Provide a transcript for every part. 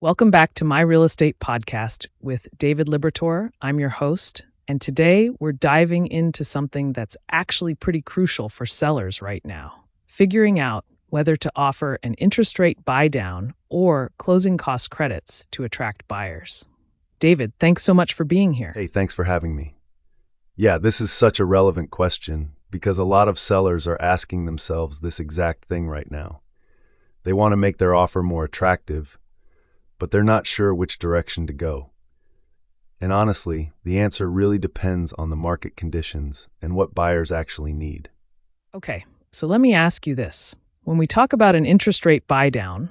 Welcome back to My Real Estate Podcast with David Libertor. I'm your host, and today we're diving into something that's actually pretty crucial for sellers right now, figuring out whether to offer an interest rate buy-down or closing cost credits to attract buyers. David, thanks so much for being here. Hey, thanks for having me. Yeah, this is such a relevant question because a lot of sellers are asking themselves this exact thing right now. They want to make their offer more attractive, but they're not sure which direction to go. And honestly, the answer really depends on the market conditions and what buyers actually need. Okay, so let me ask you this. When we talk about an interest rate buy-down,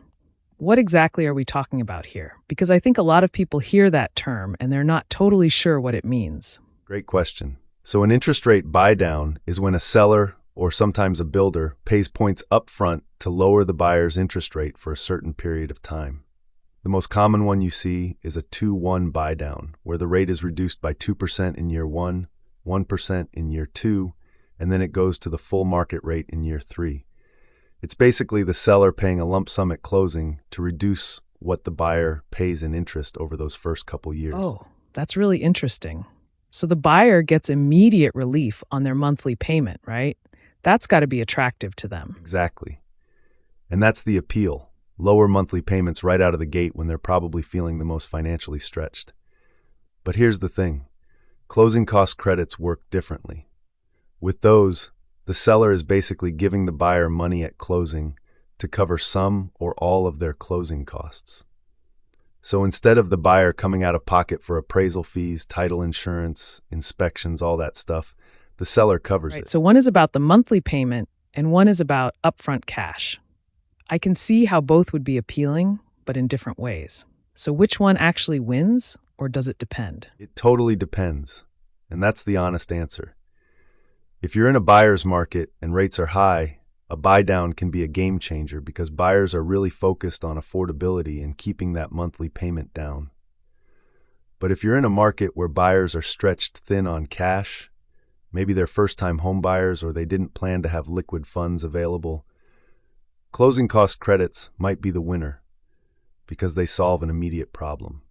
what exactly are we talking about here? Because I think a lot of people hear that term and they're not totally sure what it means. Great question. So an interest rate buy-down is when a seller, or sometimes a builder, pays points upfront to lower the buyer's interest rate for a certain period of time. The most common one you see is a 2-1 buy-down, where the rate is reduced by 2% in year 1, 1% in year 2, and then it goes to the full market rate in year 3. It's basically the seller paying a lump sum at closing to reduce what the buyer pays in interest over those first couple years. Oh, that's really interesting. So the buyer gets immediate relief on their monthly payment, right? That's got to be attractive to them. Exactly. And that's the appeal. Lower monthly payments right out of the gate when they're probably feeling the most financially stretched. But here's the thing. Closing cost credits work differently. With those, the seller is basically giving the buyer money at closing to cover some or all of their closing costs. So instead of the buyer coming out of pocket for appraisal fees, title insurance, inspections, all that stuff, the seller covers it. So one is about the monthly payment and one is about upfront cash. I can see how both would be appealing, but in different ways. So which one actually wins, or does it depend? It totally depends, and that's the honest answer. If you're in a buyer's market and rates are high, a buy-down can be a game changer because buyers are really focused on affordability and keeping that monthly payment down. But if you're in a market where buyers are stretched thin on cash, maybe they're first-time home buyers or they didn't plan to have liquid funds available, closing cost credits might be the winner because they solve an immediate problem.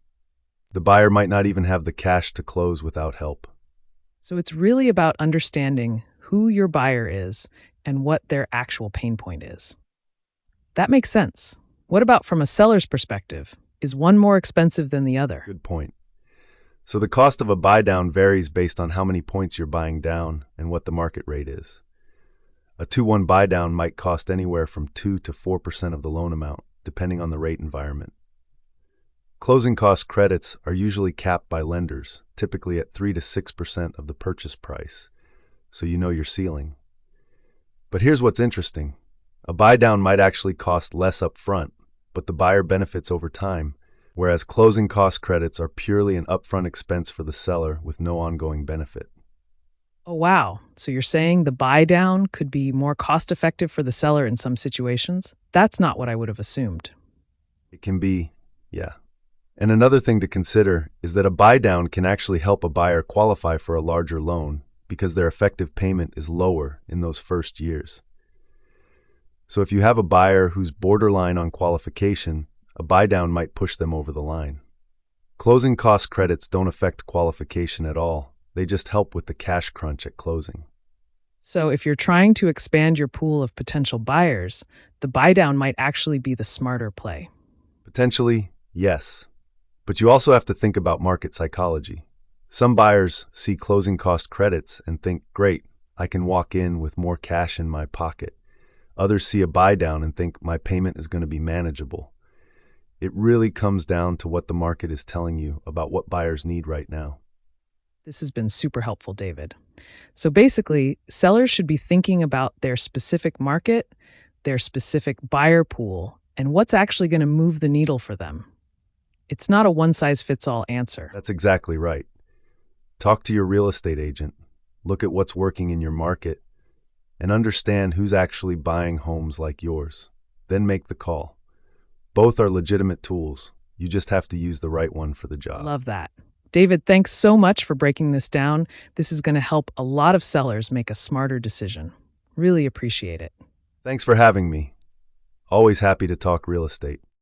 The buyer might not even have the cash to close without help. So it's really about understanding who your buyer is and what their actual pain point is. That makes sense. What about from a seller's perspective? Is one more expensive than the other? Good point. So the cost of a buy-down varies based on how many points you're buying down and what the market rate is. A 2-1 buy-down might cost anywhere from 2 to 4% of the loan amount, depending on the rate environment. Closing cost credits are usually capped by lenders, typically at 3 to 6% of the purchase price, so you know your ceiling. But here's what's interesting. A buy-down might actually cost less up front, but the buyer benefits over time, whereas closing cost credits are purely an upfront expense for the seller with no ongoing benefit. Oh, wow. So you're saying the buy-down could be more cost-effective for the seller in some situations? That's not what I would have assumed. It can be, yeah. And another thing to consider is that a buy-down can actually help a buyer qualify for a larger loan because their effective payment is lower in those first years. So if you have a buyer who's borderline on qualification, a buy-down might push them over the line. Closing cost credits don't affect qualification at all. They just help with the cash crunch at closing. So if you're trying to expand your pool of potential buyers, the buy-down might actually be the smarter play. Potentially, yes. But you also have to think about market psychology. Some buyers see closing cost credits and think, great, I can walk in with more cash in my pocket. Others see a buy-down and think my payment is going to be manageable. It really comes down to what the market is telling you about what buyers need right now. This has been super helpful, David. So basically, sellers should be thinking about their specific market, their specific buyer pool, and what's actually going to move the needle for them. It's not a one-size-fits-all answer. That's exactly right. Talk to your real estate agent, look at what's working in your market, and understand who's actually buying homes like yours. Then make the call. Both are legitimate tools. You just have to use the right one for the job. Love that. David, thanks so much for breaking this down. This is going to help a lot of sellers make a smarter decision. Really appreciate it. Thanks for having me. Always happy to talk real estate.